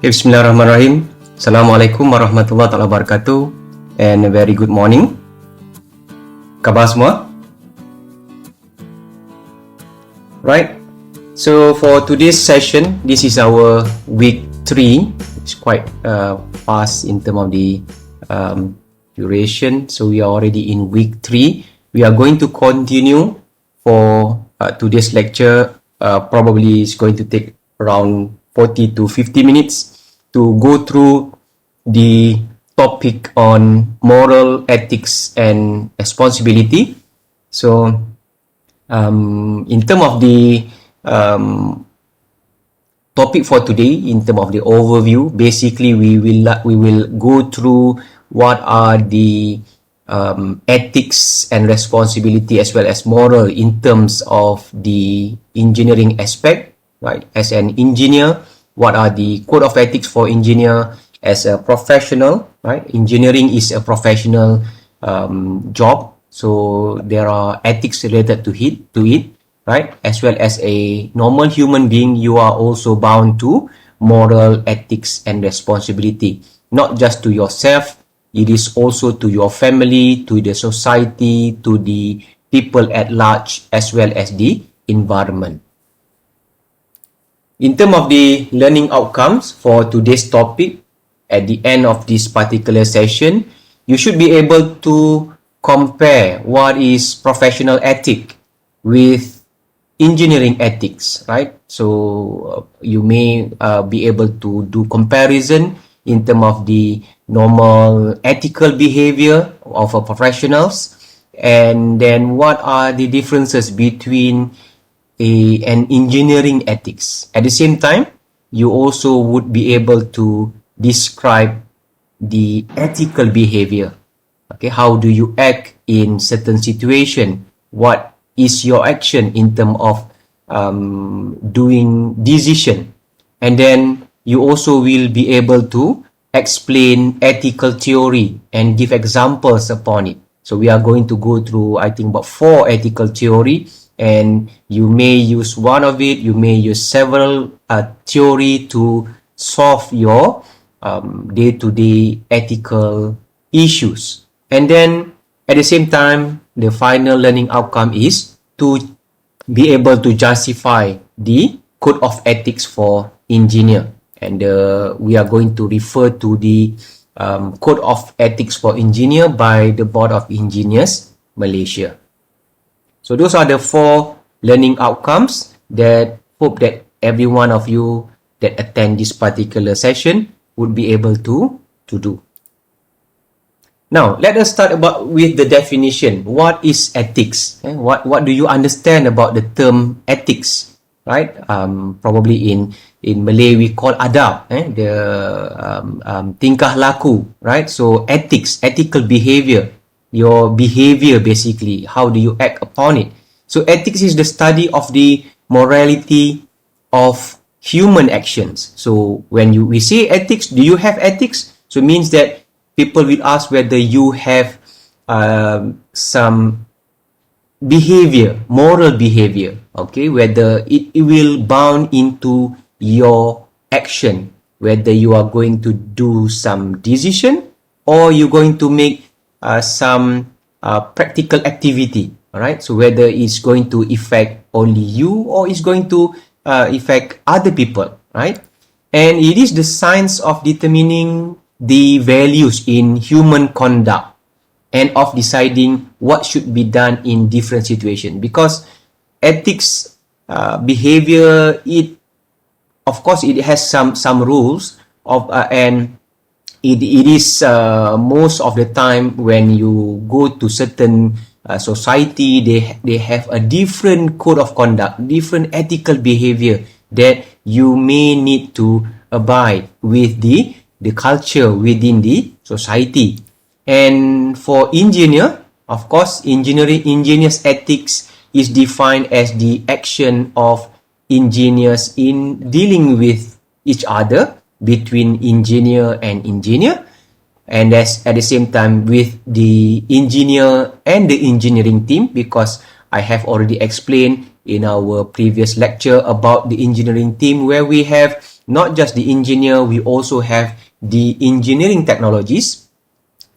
Bismillahirrahmanirrahim. Assalamualaikum warahmatullahi wabarakatuh. And a very good morning. Khabar semua? Right. So for today's session, this is our week 3. It's quite fast in terms of the duration. So we are already in week 3. We are going to continue for today's lecture. Probably it's going to take around 40 to 50 minutes to go through the topic on moral ethics and responsibility. So in terms of the topic for today, in terms of the overview, basically we will go through what are the ethics and responsibility as well as moral in terms of the engineering aspect. Right, as an engineer, what are the code of ethics for engineer as a professional? Right, engineering is a professional job, so there are ethics related to it. Right, as well as a normal human being, you are also bound to moral ethics and responsibility, not just to yourself. It is also to your family, to the society, to the people at large, as well as the environment. In terms of the learning outcomes for today's topic, at the end of this particular session, you should be able to compare what is professional ethic with engineering ethics, right? So you may be able to do comparison in terms of the normal ethical behavior of professionals, and then what are the differences between an engineering ethics. At the same time, you also would be able to describe the ethical behavior. Okay, how do you act in certain situation? What is your action in terms of doing decision? And then you also will be able to explain ethical theory and give examples upon it. So we are going to go through, I think, about 4 ethical theory. And you may use one of it, you may use several theory to solve your day-to-day ethical issues. And then at the same time, the final learning outcome is to be able to justify the code of ethics for engineer. And we are going to refer to the code of ethics for engineer by the Board of Engineers, Malaysia. So those are the 4 learning outcomes that hope that every one of you that attend this particular session would be able to do. Now, let us start with the definition. What is ethics? What do you understand about the term ethics? Right? Probably in Malay we call adab, the tingkah laku. Right? So ethics, ethical behavior. Your behavior, basically, how do you act upon it? So ethics is the study of the morality of human actions. So when we say ethics, do you have ethics? So it means that people will ask whether you have some behavior, moral behavior, okay, whether it will bound into your action, whether you are going to do some decision or you're going to make some practical activity. All right, so whether it's going to affect only you or it's going to affect other people, right? And it is the science of determining the values in human conduct and of deciding what should be done in different situations. Because ethics behavior, it of course it has some rules of and it is most of the time when you go to certain society, they have a different code of conduct, different ethical behavior that you may need to abide with the culture within the society. And for engineer, of course, engineers ethics is defined as the action of engineers in dealing with each other, between engineer and engineer, and at the same time with the engineer and the engineering team, because I have already explained in our previous lecture about the engineering team, where we have not just the engineer, we also have the engineering technologies,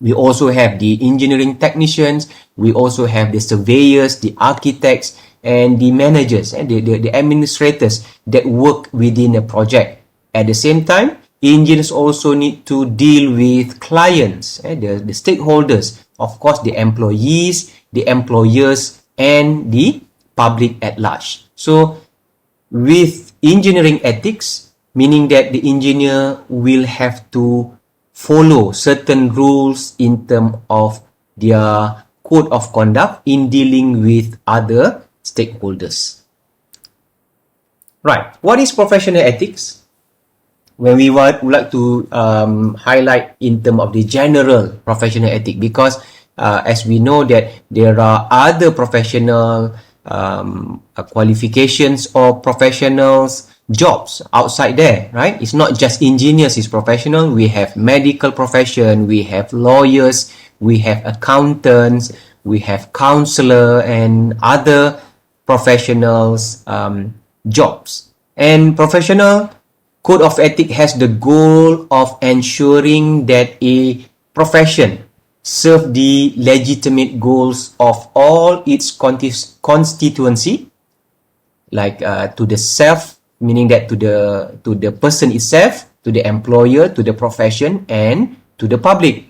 we also have the engineering technicians, we also have the surveyors, the architects, and the managers, and the administrators that work within a project. At the same time, engineers also need to deal with clients, the stakeholders, of course, the employees, the employers, and the public at large. So, with engineering ethics, meaning that the engineer will have to follow certain rules in terms of their code of conduct in dealing with other stakeholders. Right. What is professional ethics? When we would like to highlight in terms of the general professional ethic, because as we know that there are other professional qualifications or professionals jobs outside there, right? It's not just engineers is professional. We have medical profession, we have lawyers, we have accountants, we have counselor, and other professionals jobs. And professional code of ethics has the goal of ensuring that a profession serve the legitimate goals of all its constituency, like to the self, meaning that to the person itself, to the employer, to the profession, and to the public.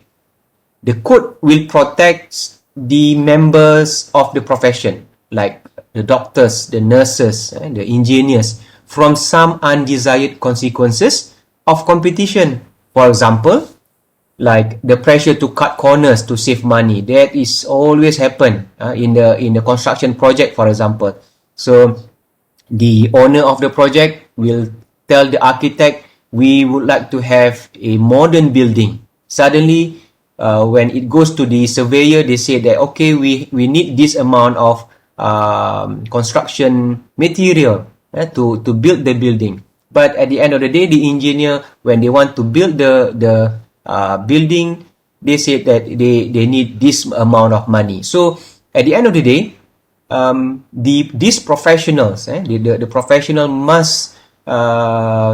The code will protect the members of the profession, like the doctors, the nurses, and the engineers, from some undesired consequences of competition. For example, like the pressure to cut corners to save money. That is always happen in the construction project, for example. So the owner of the project will tell the architect, we would like to have a modern building. Suddenly, when it goes to the surveyor, they say that, okay, we need this amount of construction material to build the building. But at the end of the day, the engineer, when they want to build the building, they say that they need this amount of money. So at the end of the day, these professionals, the professional must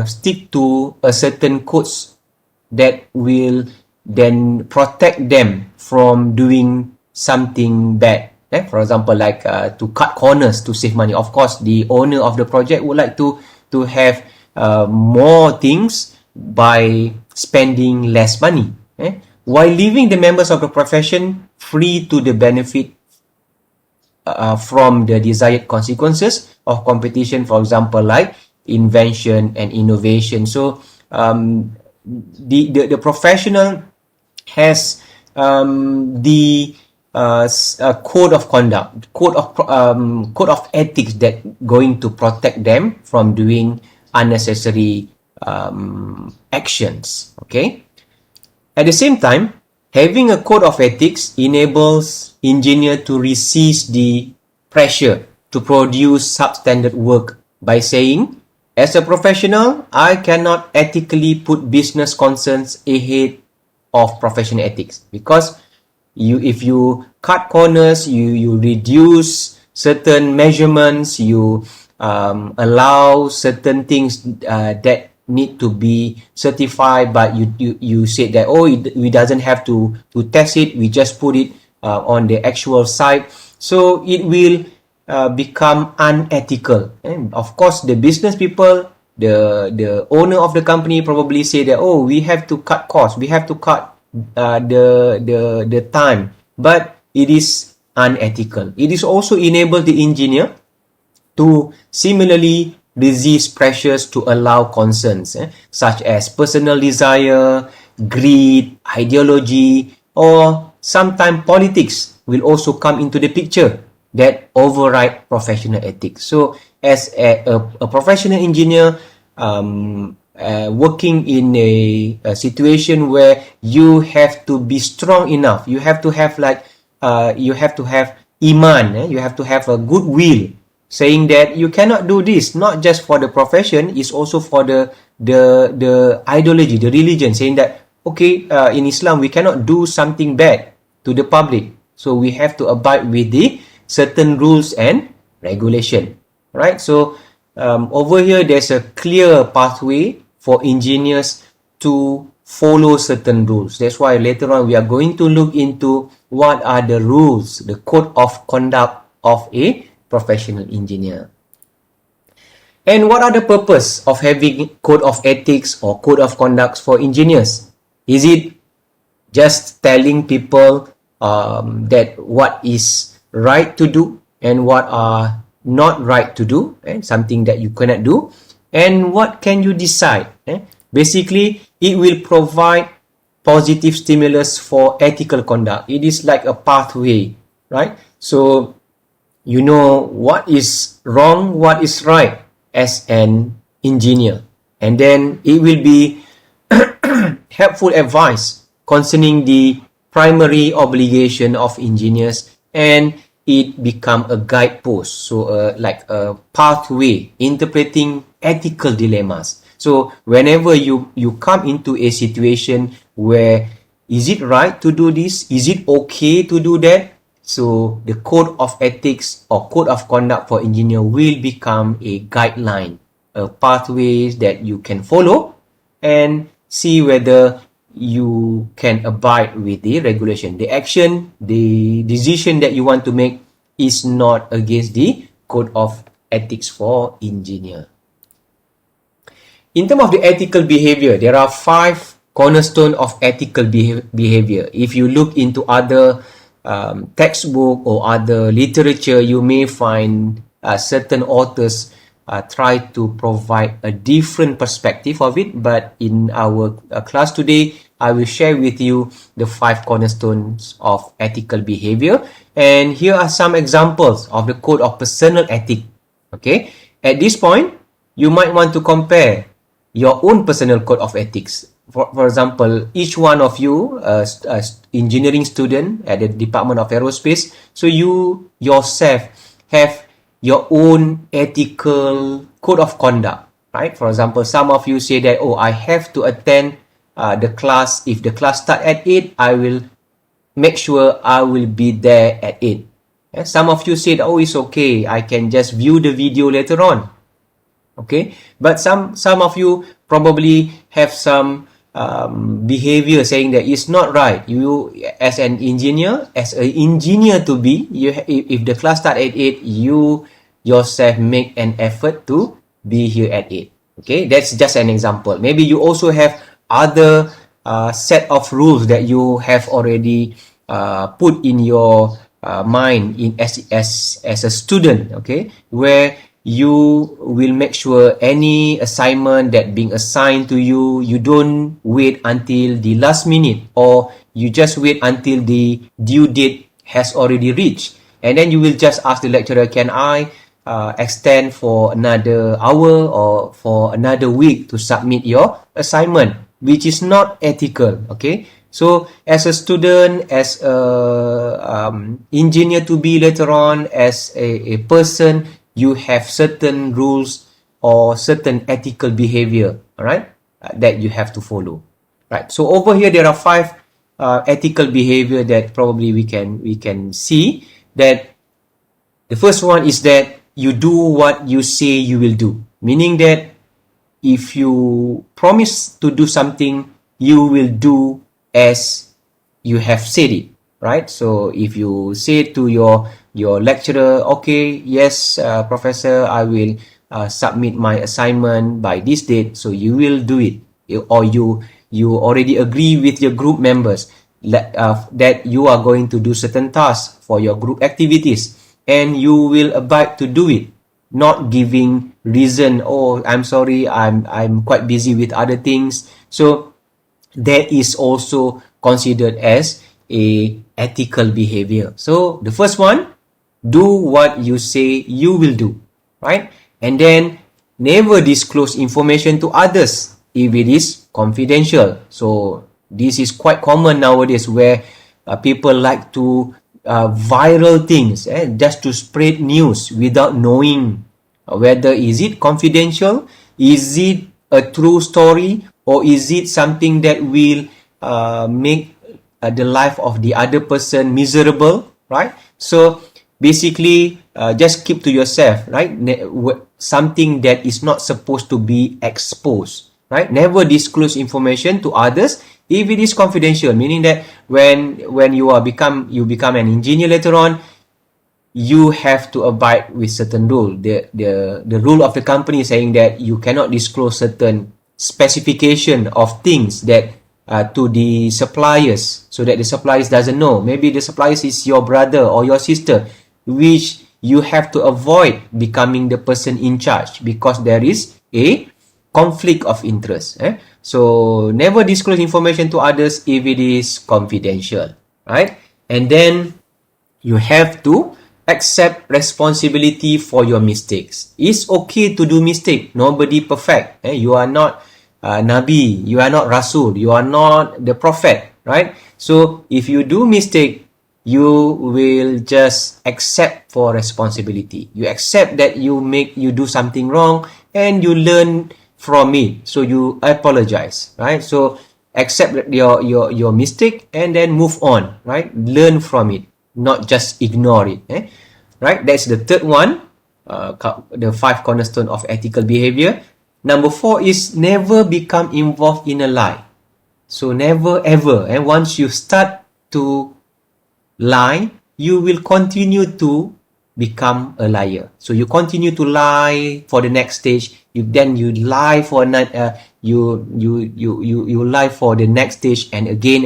stick to a certain codes that will then protect them from doing something bad. For example, like to cut corners to save money. Of course, the owner of the project would like to have more things by spending less money, while leaving the members of the profession free to the benefit from the desired consequences of competition, for example, like invention and innovation. So the professional has the code of conduct, code of ethics that going to protect them from doing unnecessary actions. Okay. At the same time, having a code of ethics enables engineer to resist the pressure to produce substandard work by saying, as a professional, I cannot ethically put business concerns ahead of professional ethics, because if you cut corners, you reduce certain measurements, you allow certain things that need to be certified, but you said that, oh, we doesn't have to test it, we just put it on the actual site, so it will become unethical. And of course, the business people, the owner of the company probably say that, oh, we have to cut costs, we have to cut the time, but it is unethical. It is also enable the engineer to similarly resist pressures to allow concerns such as personal desire, greed, ideology, or sometimes politics will also come into the picture that override professional ethics. So as a professional engineer working in a situation where you have to be strong enough, you have to have you have to have iman, you have to have a good will, saying that you cannot do this, not just for the profession, it's also for the ideology, the religion, saying that, okay, in Islam we cannot do something bad to the public, so we have to abide with the certain rules and regulation, right? So over here there's a clear pathway for engineers to follow certain rules. That's why later on we are going to look into what are the rules, the code of conduct of a professional engineer. And what are the purpose of having code of ethics or code of conduct for engineers? Is it just telling people that what is right to do and what are not right to do, something that you cannot do, and what can you decide? Basically, it will provide positive stimulus for ethical conduct. It is like a pathway, right? So you know what is wrong, what is right as an engineer, and then it will be helpful advice concerning the primary obligation of engineers, and it become a guidepost, so like a pathway interpreting ethical dilemmas. So whenever you come into a situation where is it right to do this, is it okay to do that, so the code of ethics or code of conduct for engineer will become a guideline, a pathway that you can follow and see whether you can abide with the regulation. The action, the decision that you want to make is not against the code of ethics for engineer. In terms of the ethical behavior, there are 5 cornerstones of ethical behavior. If you look into other textbook or other literature, you may find certain authors try to provide a different perspective of it, but in our class today, I will share with you the 5 cornerstones of ethical behavior, and here are some examples of the code of personal ethic. Okay, at this point, you might want to compare your own personal code of ethics. For example, each one of you, engineering student at the Department of Aerospace, so you yourself have your own ethical code of conduct, right? For example, some of you say that, oh, I have to attend the class. If the class start at 8, I will make sure I will be there at 8. Some of you said, oh, it's okay, I can just view the video later on. Okay, but some of you probably have some behavior saying that it's not right. You, as an engineer, to be, if the class start at 8, you yourself make an effort to be here at 8. Okay, that's just an example. Maybe you also have other set of rules that you have already put in your mind as a student. Okay, where you will make sure any assignment that being assigned to you, you don't wait until the last minute, or you just wait until the due date has already reached, and then you will just ask the lecturer, can I extend for another hour or for another week to submit your assignment, which is not ethical. Okay, so as a student, as a engineer to be later on, as a person, you have certain rules or certain ethical behavior, all right, that you have to follow, right? So over here there are 5 ethical behavior that probably we can see. That the first one is that you do what you say you will do, meaning that if you promise to do something, you will do as you have said it, right? So if you say to your lecturer, okay, yes, professor, I will submit my assignment by this date, so you will do it. Or you already agree with your group members that you are going to do certain tasks for your group activities, and you will abide to do it, not giving reason, oh, I'm sorry, I'm quite busy with other things. So that is also considered as a ethical behavior. So the first one, do what you say you will do, right? And then never disclose information to others if it is confidential. So this is quite common nowadays, where people like to viral things just to spread news without knowing whether is it confidential, is it a true story, or is it something that will make the life of the other person miserable, right? So basically, just keep to yourself, right? Something that is not supposed to be exposed. right? Never disclose information to others if it is confidential, meaning that when you become an engineer later on, you have to abide with certain rule. The rule of the company is saying that you cannot disclose certain specification of things that to the suppliers, so that the suppliers doesn't know. Maybe the suppliers is your brother or your sister, which you have to avoid becoming the person in charge because there is a conflict of interest. So never disclose information to others if it is confidential, right? And then you have to accept responsibility for your mistakes. It's okay to do mistake. Nobody perfect. You are not Nabi. You are not Rasul. You are not the prophet, right? So if you do mistake, you will just accept for responsibility. You accept that you do something wrong and you learn from it. So you apologize, right? So accept your mistake and then move on, right? Learn from it, not just ignore it, right? That's the third one, the 5 cornerstone of ethical behavior. Number 4 is never become involved in a lie. So never ever, and once you start to lie, you will continue to become a liar. So you continue to lie for the next stage. You lie for you lie for the next stage and again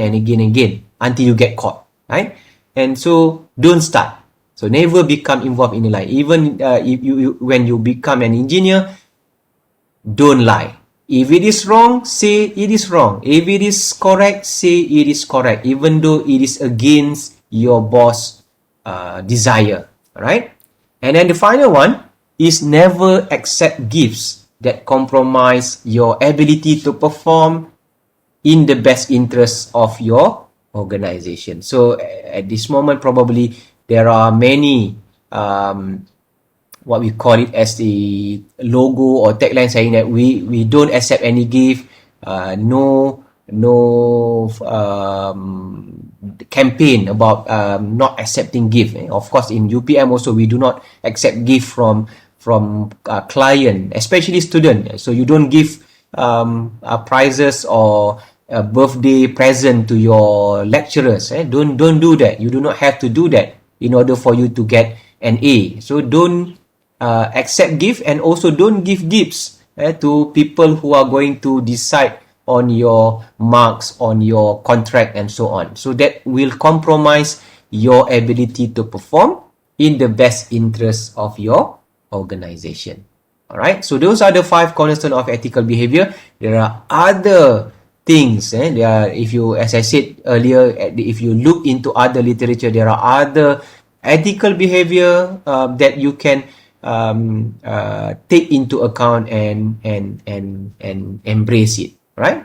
until you get caught, right? And so don't start. So never become involved in a lie. Even if when you become an engineer, don't lie. If it is wrong, say it is wrong. If it is correct, say it is correct, even though it is against your boss' desire, right? And then the final one is never accept gifts that compromise your ability to perform in the best interest of your organization. So at this moment, probably there are many what we call it as the logo or tagline saying that we don't accept any gift, no campaign about not accepting gift. Of course, in UPM also we do not accept gift from client, especially student. So you don't give prizes or a birthday present to your lecturers. Don't do that. You do not have to do that in order for you to get an A. So don't accept gift, and also don't give gifts to people who are going to decide on your marks, on your contract, and so on. So that will compromise your ability to perform in the best interest of your organization. All right. So those are the 5 cornerstones of ethical behavior. There are other things. If you, as I said earlier, if you look into other literature, there are other ethical behavior that you can take into account and embrace it, right?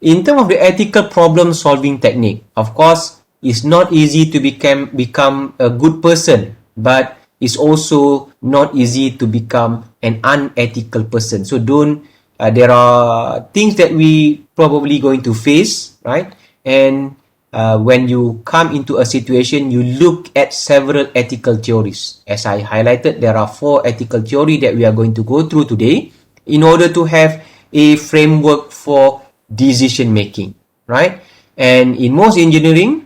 In terms of the ethical problem solving technique, of course, it's not easy to become a good person, but it's also not easy to become an unethical person. So there are things that we probably going to face, right? And when you come into a situation, you look at several ethical theories. As I highlighted, there are 4 ethical theories that we are going to go through today in order to have a framework for decision making, right? And in most engineering,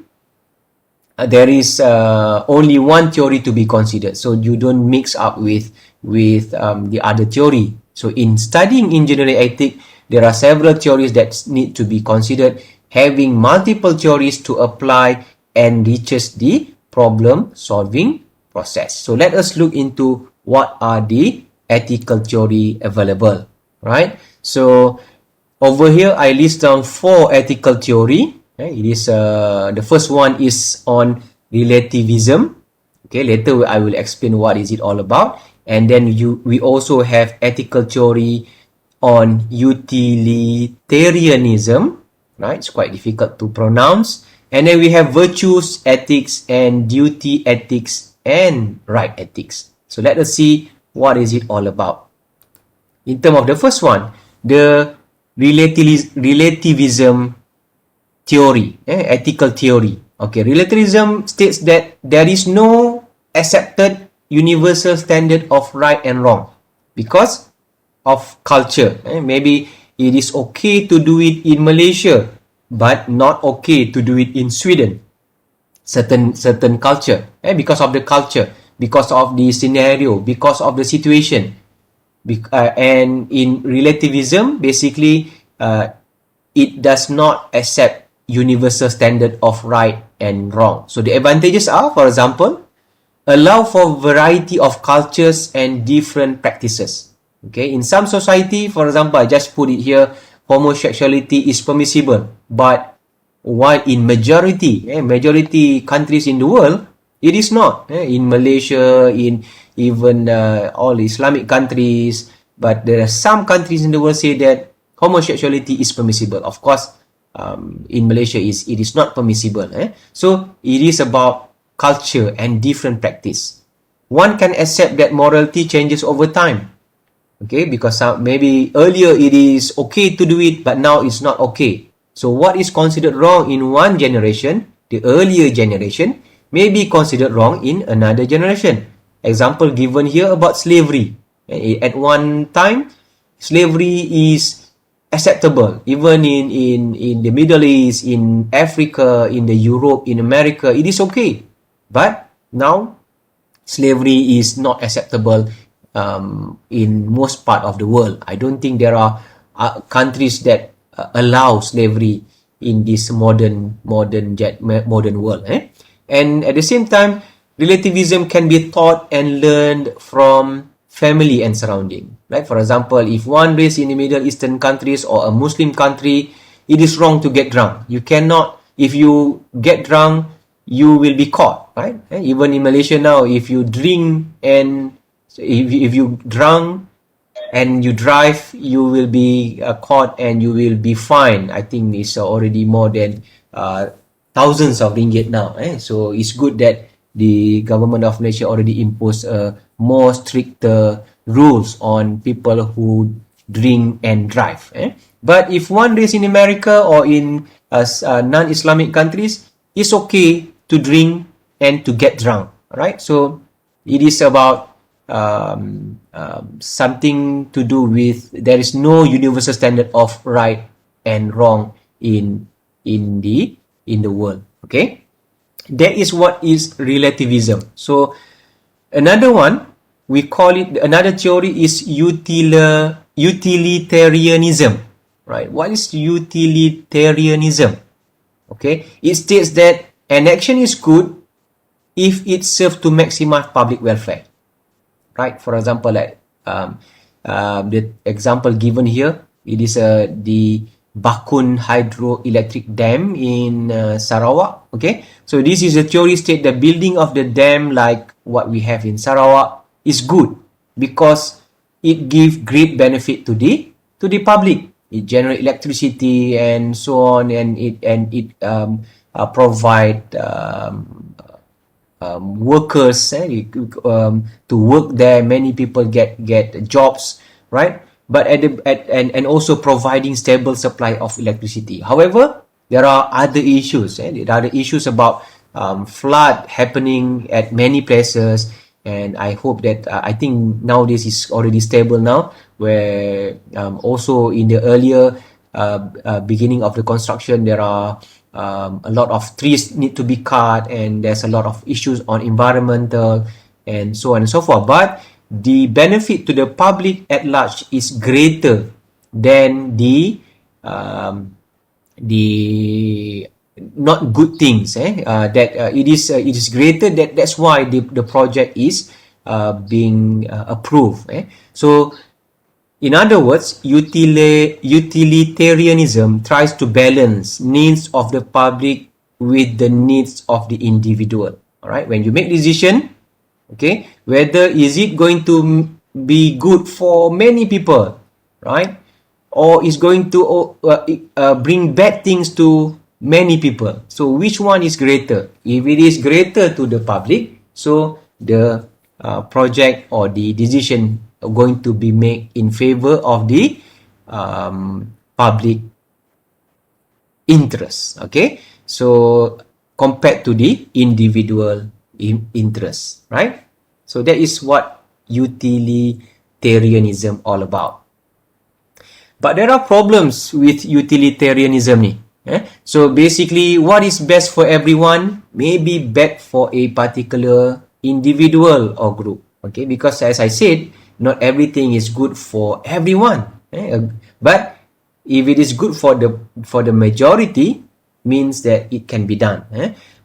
there is only one theory to be considered, so you don't mix up with the other theory. So in studying engineering ethics, there are several theories that need to be considered, having multiple theories to apply and reaches the problem solving process. So let us look into what are the ethical theory available, right? So over here, I list down 4 ethical theory. It is the first one is on relativism. Okay, later I will explain what is it all about. And then we also have ethical theory on utilitarianism, right? It's quite difficult to pronounce. And then we have virtues ethics and duty ethics and right ethics. So let us see what is it all about. In terms of the first one, the relativism theory, ethical theory. Okay, relativism states that there is no accepted universal standard of right and wrong, because of culture. Maybe it is okay to do it in Malaysia, but not okay to do it in Sweden. Certain culture, because of the culture, because of the scenario, because of the situation. And in relativism, basically, it does not accept universal standard of right and wrong. So the advantages are, for example, allow for variety of cultures and different practices. Okay, in some society, for example, I just put it here, homosexuality is permissible, but while in majority countries in the world, it is not. In Malaysia, in even all Islamic countries, but there are some countries in the world say that homosexuality is permissible. Of course, in Malaysia it is not permissible. So it is about culture and different practice. One can accept that morality changes over time. Okay, because maybe earlier it is okay to do it, but now it's not okay. So what is considered wrong in one generation, the earlier generation, may be considered wrong in another generation. Example given here about slavery. At one time, slavery is acceptable. Even in the Middle East, in Africa, in the Europe, in America, it is okay. But now, slavery is not acceptable in most part of the world. I don't think there are countries that allow slavery in this modern world. And at the same time, relativism can be taught and learned from family and surrounding. Right? For example, if one raised in the Middle Eastern countries or a Muslim country, it is wrong to get drunk. You cannot, if you get drunk, you will be caught. Right? Even in Malaysia now, if you drink and if you drunk and you drive, you will be caught and you will be fined. I think it's already more than thousands of ringgit now. So it's good that the government of Malaysia already imposed more stricter rules on people who drink and drive. But if one raised in America or in non-Islamic countries, it's okay to drink and to get drunk. Right? So it is about something to do with there is no universal standard of right and wrong in the world. Okay, that is what is relativism. So another one, we call it, another theory is utilitarianism. Right? What is utilitarianism? Okay, it states that an action is good if it serves to maximize public welfare. Right? For example, like the example given here, it is the Bakun hydroelectric dam in Sarawak. Okay, so this is a theory state the building of the dam like what we have in Sarawak is good because it gives great benefit to the public. It generates electricity and so on, and it provide workers to work there. Many people get jobs, right? But and also providing stable supply of electricity. However, there are other issues. There are the issues about flood happening at many places, and I hope that I think nowadays is already stable now. Where also in the earlier beginning of the construction, there are a lot of trees need to be cut, and there's a lot of issues on environmental and so on and so forth. But the benefit to the public at large is greater than the not good things. That it is greater. That's why the project is being approved. So, in other words, utilitarianism tries to balance needs of the public with the needs of the individual. All right, when you make decision, okay, whether is it going to be good for many people, right, or is going to bring bad things to many people. So which one is greater? If it is greater to the public, so the project or the decision going to be made in favor of the public interest. Okay, so compared to the individual interest, right? So that is what utilitarianism all about. But there are problems with utilitarianism ni. So basically, what is best for everyone may be bad for a particular individual or group. Okay, because as I said, not everything is good for everyone. But if it is good for the majority, means that it can be done.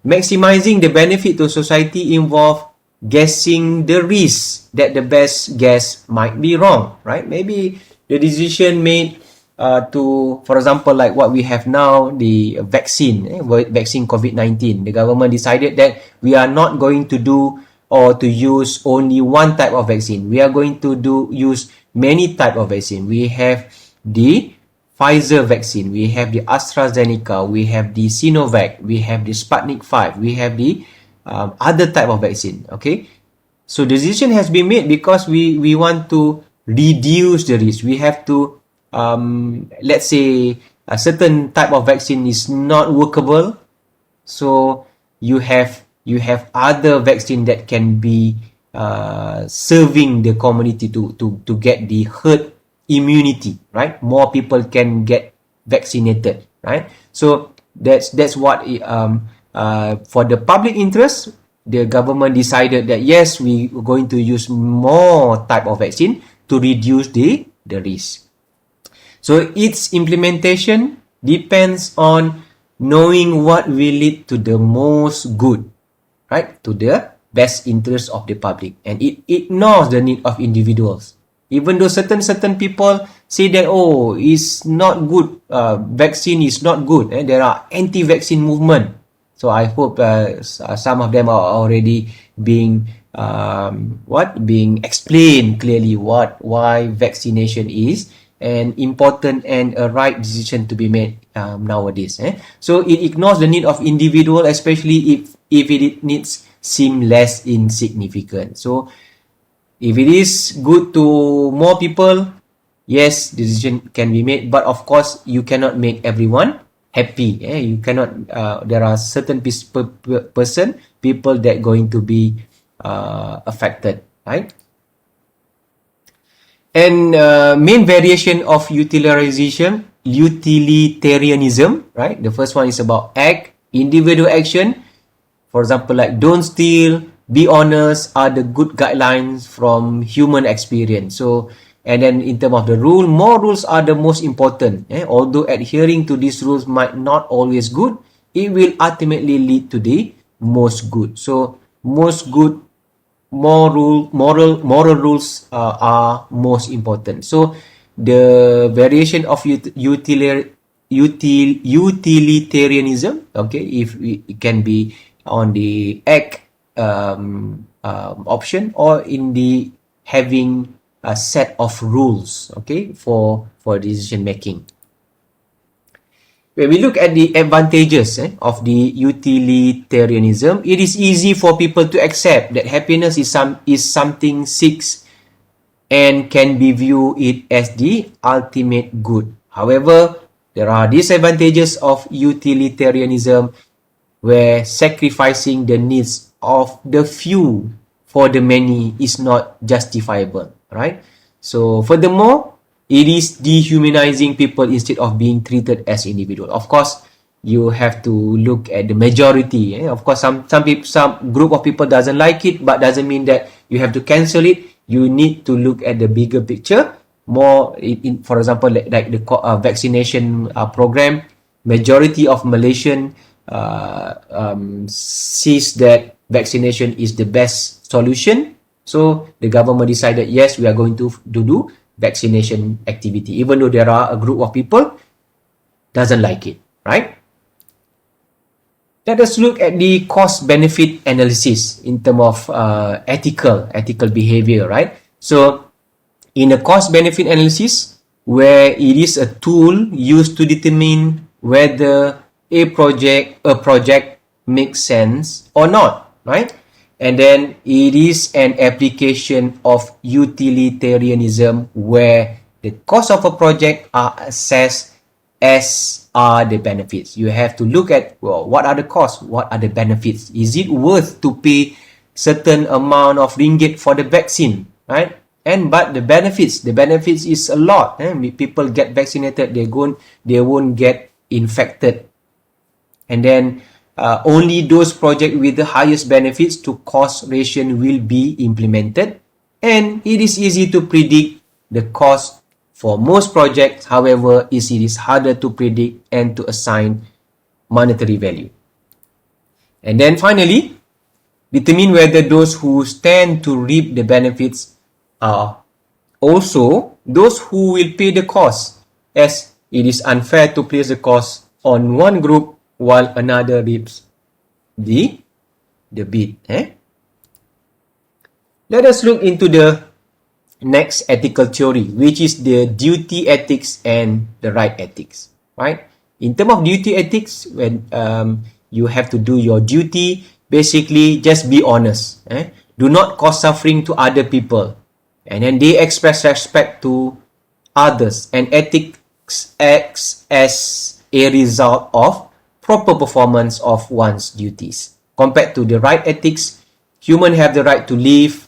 Maximizing the benefit to society involve guessing the risk that the best guess might be wrong, right? Maybe the decision made to, for example, like what we have now, the vaccine COVID-19. The government decided that we are not going to do or to use only one type of vaccine. We are going to use many type of vaccine. We have the Pfizer vaccine, we have the AstraZeneca, we have the Sinovac, we have the Sputnik 5, we have the other type of vaccine. Okay, so the decision has been made because we want to reduce the risk. We have to let's say a certain type of vaccine is not workable, so you have other vaccine that can be serving the community to get the herd immunity, right? More people can get vaccinated, right? So that's what for the public interest, the government decided that yes, we are going to use more type of vaccine to reduce the risk. So its implementation depends on knowing what will lead to the most good, right? To the best interest of the public, and it ignores the need of individuals. Even though certain people say that, oh, it's not good, vaccine is not good, there are anti-vaccine movement. So I hope some of them are already being explained clearly why vaccination is an important and a right decision to be made nowadays. So it ignores the need of individual, especially if it needs seem less insignificant. So if it is good to more people, yes, decision can be made, but of course you cannot make everyone happy. You cannot. There are certain people that going to be affected, right? And main variation of utilitarianism, right? The first one is about individual action. For example, like don't steal, be honest, are the good guidelines from human experience. So, and then in terms of the rule, more rules are the most important. Although adhering to these rules might not always good, it will ultimately lead to the most good. So, most good, moral rules are most important. So, the variation of utilitarianism, okay, if it can be on the option or in the having a set of rules, okay, for decision making. When we look at the advantages of the utilitarianism, it is easy for people to accept that happiness is something seeks and can be viewed it as the ultimate good. However, there are disadvantages of utilitarianism where sacrificing the needs of the few for the many is not justifiable, right? So furthermore, it is dehumanizing people instead of being treated as individual. Of course, you have to look at the majority. Of course, some group of people doesn't like it, but doesn't mean that you have to cancel it. You need to look at the bigger picture. More, for example, like the vaccination program, majority of Malaysian sees that vaccination is the best solution. So the government decided, yes, we are going to do vaccination activity, even though there are a group of people doesn't like it, right? Let us look at the cost-benefit analysis in terms of ethical behavior, right? So in a cost-benefit analysis, where it is a tool used to determine whether a project makes sense or not, right? And then it is an application of utilitarianism where the cost of a project are assessed as are the benefits. You have to look at, well, what are the costs? What are the benefits? Is it worth to pay certain amount of ringgit for the vaccine, right? but the benefits is a lot. People get vaccinated, they won't get infected. And then only those projects with the highest benefits to cost ratio will be implemented. And it is easy to predict the cost for most projects. However, it is harder to predict and to assign monetary value. And then finally, determine whether those who stand to reap the benefits are also those who will pay the cost, as it is unfair to place the cost on one group while another reaps the bit. Let us look into the next ethical theory, which is the duty ethics and the right ethics. Right? In terms of duty ethics, when you have to do your duty, basically just be honest. Do not cause suffering to other people. And then they express respect to others. And ethics acts as a result of proper performance of one's duties. Compared to the right ethics, humans have the right to live,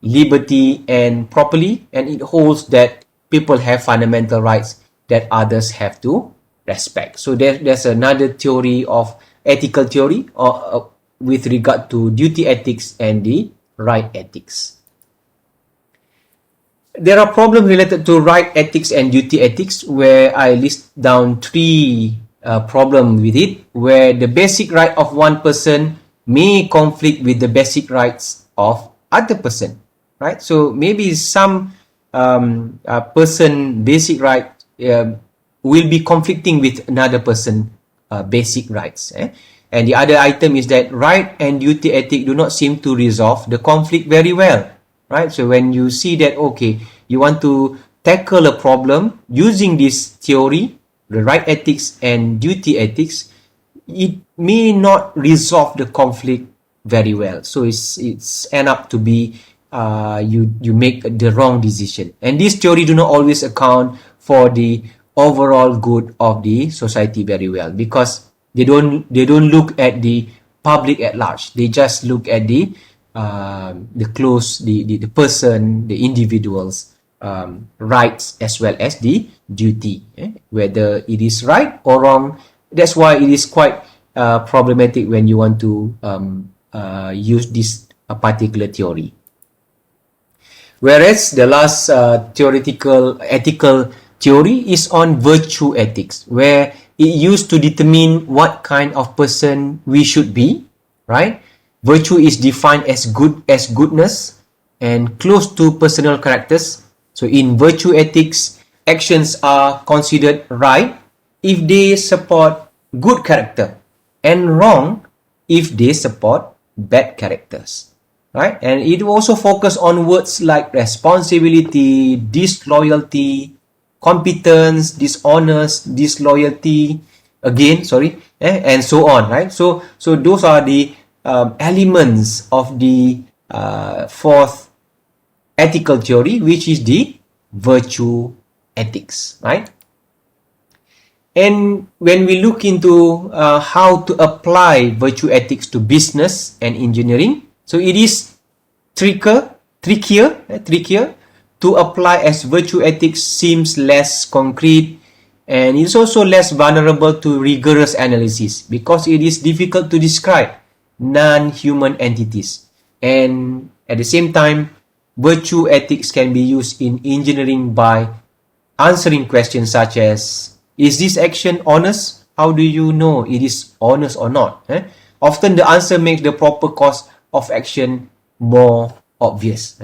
liberty, and properly, and it holds that people have fundamental rights that others have to respect. So there's another theory of ethical theory with regard to duty ethics and the right ethics. There are problems related to right ethics and duty ethics, where I list down three problems with it, where the basic right of one person may conflict with the basic rights of other person. Right? So maybe some person basic right will be conflicting with another person basic rights. And the other item is that right and duty ethic do not seem to resolve the conflict very well. Right? So when you see that, okay, you want to tackle a problem using this theory, the right ethics and duty ethics, it may not resolve the conflict very well. So it's end up to be you make the wrong decision. And this theory do not always account for the overall good of the society very well, because they don't look at the public at large. They just look at the person, the individual's rights as well as the duty, whether it is right or wrong. That's why it is quite problematic when you want to use this particular theory. Whereas the last theoretical ethical theory is on virtue ethics, where it used to determine what kind of person we should be, right? Virtue is defined as goodness and close to personal characters. So in virtue ethics, actions are considered right if they support good character, and wrong if they support bad characters. Right? And it also focuses on words like responsibility, disloyalty, competence, dishonest, disloyalty, and so on. Right? So those are the elements of the fourth ethical theory, which is the virtue ethics. Right? And when we look into how to apply virtue ethics to business and engineering, so it is trickier to apply, as virtue ethics seems less concrete, and it's also less vulnerable to rigorous analysis because it is difficult to describe non-human entities. And at the same time, virtue ethics can be used in engineering by answering questions such as, is this action honest? How do you know it is honest or not? Often the answer makes the proper cause of action more obvious.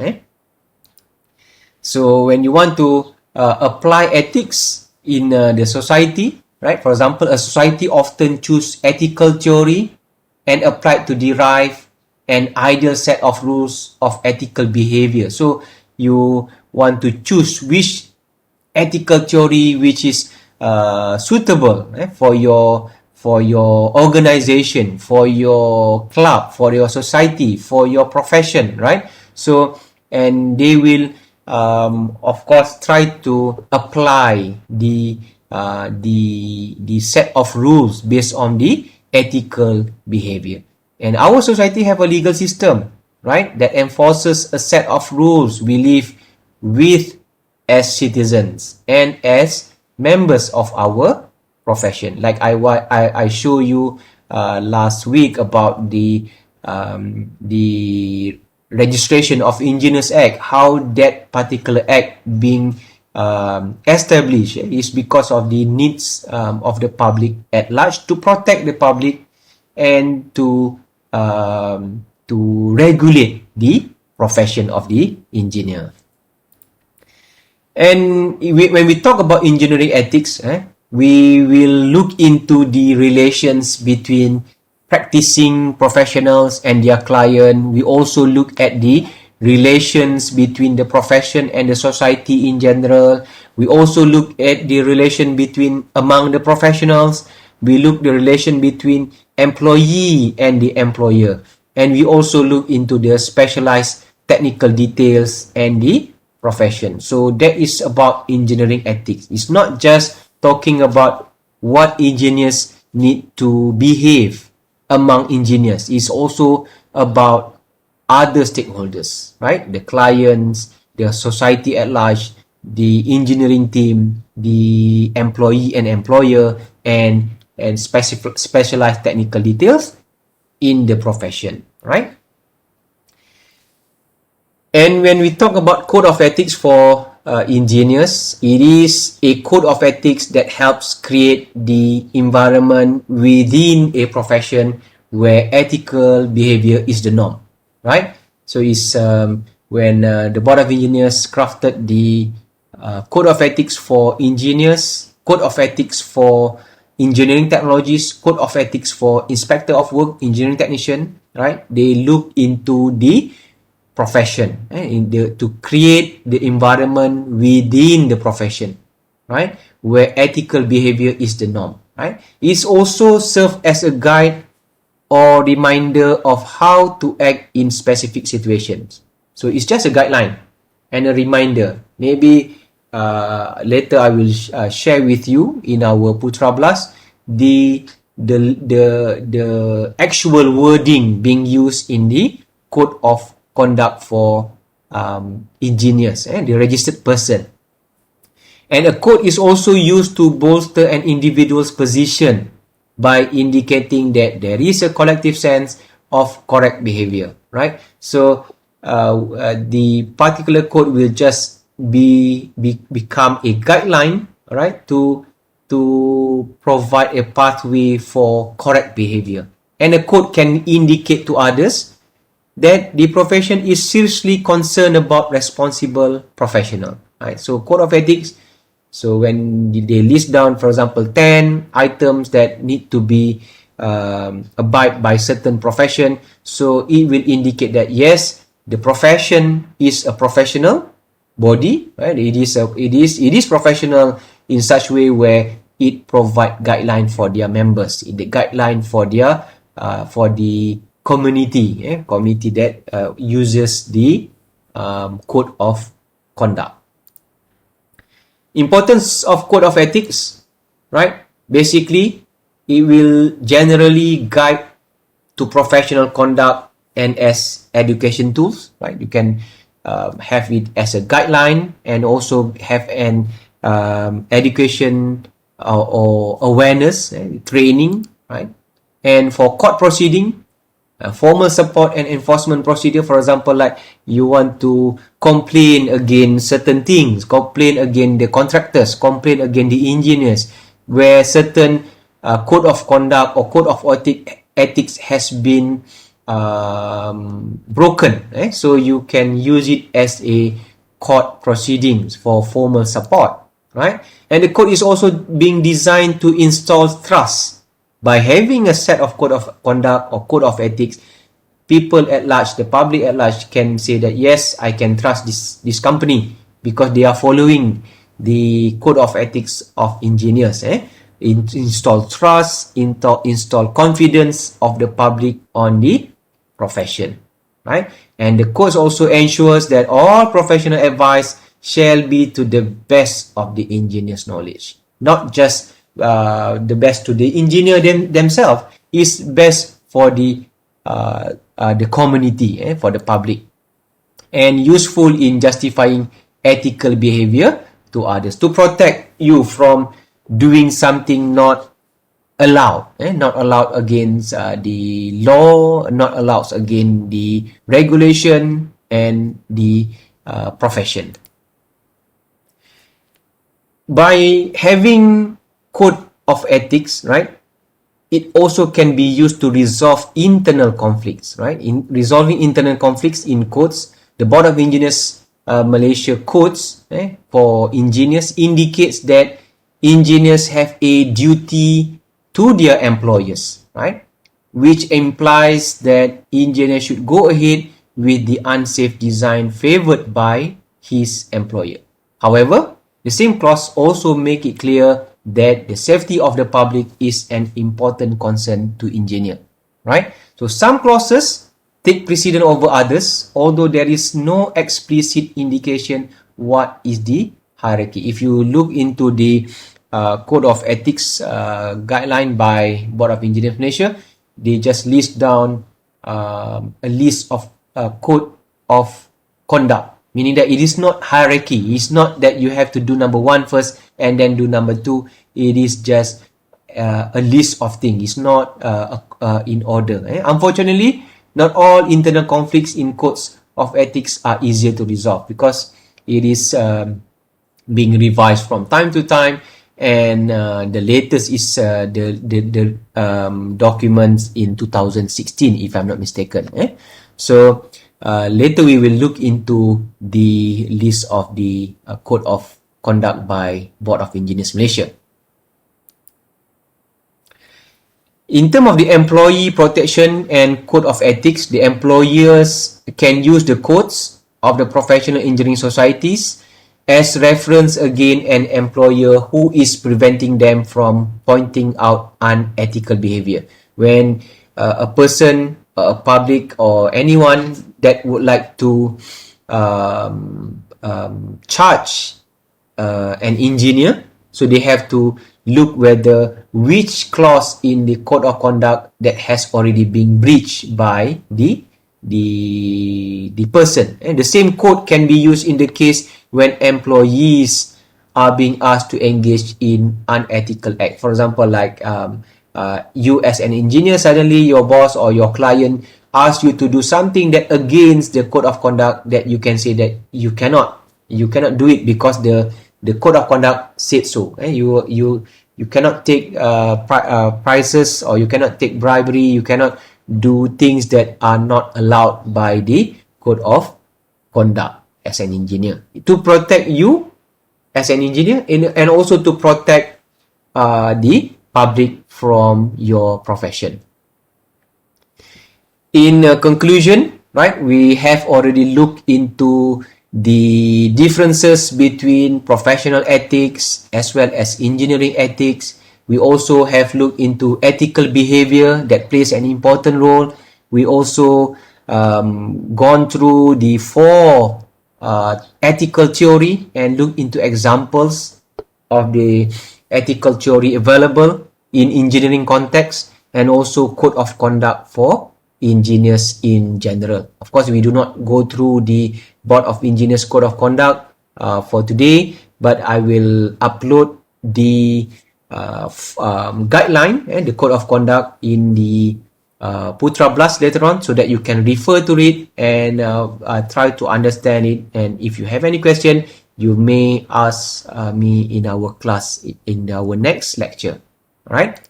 So when you want to apply ethics in the society, right? For example, a society often choose ethical theory and apply to derive an ideal set of rules of ethical behavior. So you want to choose which ethical theory which is suitable for your organization, for your club, for your society, for your profession, right? So, and they will, of course, try to apply the set of rules based on the ethical behavior. And our society have a legal system, right, that enforces a set of rules we live with as citizens and as members of our profession. Like I show you last week about the Registration of Engineers Act, how that particular act being established is because of the needs of the public at large, to protect the public and to regulate the profession of the engineer. And when we talk about engineering ethics, we will look into the relations between practicing professionals and their client. We also look at the relations between the profession and the society in general. We also look at the relation between among the professionals. We look the relation between employee and the employer. And we also look into the specialized technical details and the profession. So that is about engineering ethics. It's not just talking about what engineers need to behave among engineers. It's also about other stakeholders, right? The clients, the society at large, the engineering team, the employee and employer, and specialized technical details in the profession, right? And when we talk about code of ethics for engineers, it is a code of ethics that helps create the environment within a profession where ethical behavior is the norm, right? So it's when the Board of Engineers crafted the code of ethics for engineers, code of ethics for engineering technologies, code of ethics for inspector of work, engineering technician, right? They look into the profession to create the environment within the profession, right, where ethical behavior is the norm, right? It's also serve as a guide or reminder of how to act in specific situations. So it's just a guideline and a reminder. Maybe later I will share with you in our Putra Blast the actual wording being used in the code of conduct for engineers, the registered person. And a code is also used to bolster an individual's position by indicating that there is a collective sense of correct behavior, right? So the particular code will just become a guideline, right, to provide a pathway for correct behavior. And a code can indicate to others that the profession is seriously concerned about responsible professional, right? So code of ethics, so when they list down, for example, 10 items that need to be abide by certain profession, so it will indicate that yes, the profession is a professional body, right? It is professional in such way where it provide guideline for their members, the guideline for their for the community that uses the code of conduct. Importance of code of ethics, right? Basically, it will generally guide to professional conduct and as education tools, right? You can have it as a guideline and also have an education or awareness training, right? And for court proceeding, formal support and enforcement procedure, for example, like you want to complain against certain things, complain against the contractors, complain against the engineers, where certain code of conduct or code of ethics has been broken, so you can use it as a court proceedings for formal support, right? And the code is also being designed to install trust. By having a set of code of conduct or code of ethics, people at large, the public at large, can say that yes, I can trust this company because they are following the code of ethics of engineers. Install trust, install confidence of the public on the profession, right? And the code also ensures that all professional advice shall be to the best of the engineer's knowledge, not just the best to the engineer themselves, is best for the community, for the public, and useful in justifying ethical behavior to others, to protect you from doing something not allowed, not allowed against the law, not allowed against the regulation and the profession. By having code of ethics, right, it also can be used to resolve internal conflicts, right? In resolving internal conflicts in codes, the Board of Engineers Malaysia codes for engineers indicates that engineers have a duty to their employers, right? Which implies that engineers should go ahead with the unsafe design favored by his employer. However, the same clause also make it clear that the safety of the public is an important concern to engineer, right? So some clauses take precedence over others, although there is no explicit indication what is the hierarchy. If you look into the Code of Ethics guideline by Board of Engineers Malaysia, they just list down a list of code of conduct, meaning that it is not hierarchy. It's not that you have to do number 1 first and then do number 2. It is just a list of things. It's not in order. Unfortunately, not all internal conflicts in codes of ethics are easier to resolve because it is being revised from time to time, and the latest is the documents in 2016, if I'm not mistaken. So later we will look into the list of the code of conduct by Board of Engineers Malaysia. In terms of the employee protection and code of ethics, the employers can use the codes of the professional engineering societies as reference against an employer who is preventing them from pointing out unethical behavior. When a person, a public or anyone that would like to charge an engineer, so they have to look whether which clause in the code of conduct that has already been breached by the person. And the same code can be used in the case when employees are being asked to engage in unethical act. For example, like you as an engineer, suddenly your boss or your client asks you to do something that against the code of conduct, that you can say that you cannot do it because the code of conduct said so. You cannot take prices, or you cannot take bribery, you cannot do things that are not allowed by the code of conduct as an engineer, to protect you as an engineer and also to protect the public from your profession. In conclusion, right, we have already looked into the differences between professional ethics as well as engineering ethics. We also have looked into ethical behavior that plays an important role. We also gone through the 4 ethical theory and looked into examples of the ethical theory available in engineering context, and also code of conduct for engineers in general. Of course, we do not go through the Board of Engineers Code of Conduct for today, but I will upload the guideline and the Code of Conduct in the Putra Blast later on, so that you can refer to it and try to understand it. And if you have any question, you may ask me in our class in our next lecture. Alright?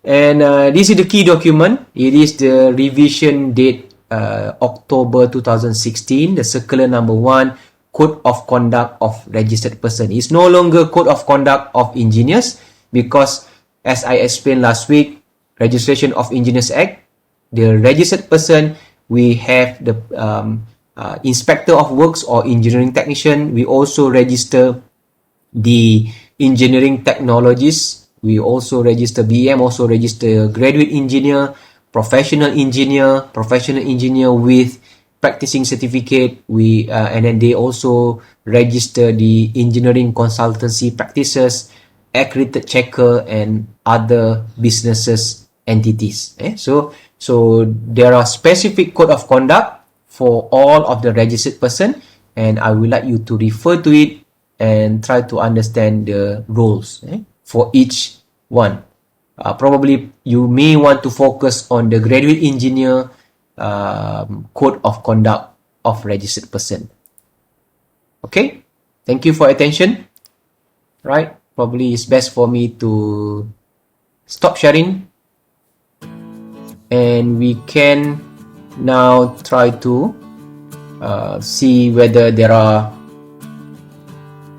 And this is the key document. It is the revision date October 2016, the circular number 1, Code of Conduct of Registered Person. It's no longer Code of Conduct of Engineers, because as I explained last week, Registration of Engineers Act, the registered person, we have the Inspector of Works or Engineering Technician. We also register the Engineering Technologists. We also register BEM, also register Graduate Engineer, Professional Engineer with Practicing Certificate. And then they also register the Engineering Consultancy Practices, Accredited Checker, and other businesses entities. So there are specific code of conduct for all of the registered person, and I would like you to refer to it and try to understand the roles for each one. Probably you may want to focus on the graduate engineer code of conduct of registered person. Okay, thank you for your attention. Right, probably it's best for me to stop sharing, and we can now try to see whether there are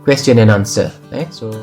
question and answer. So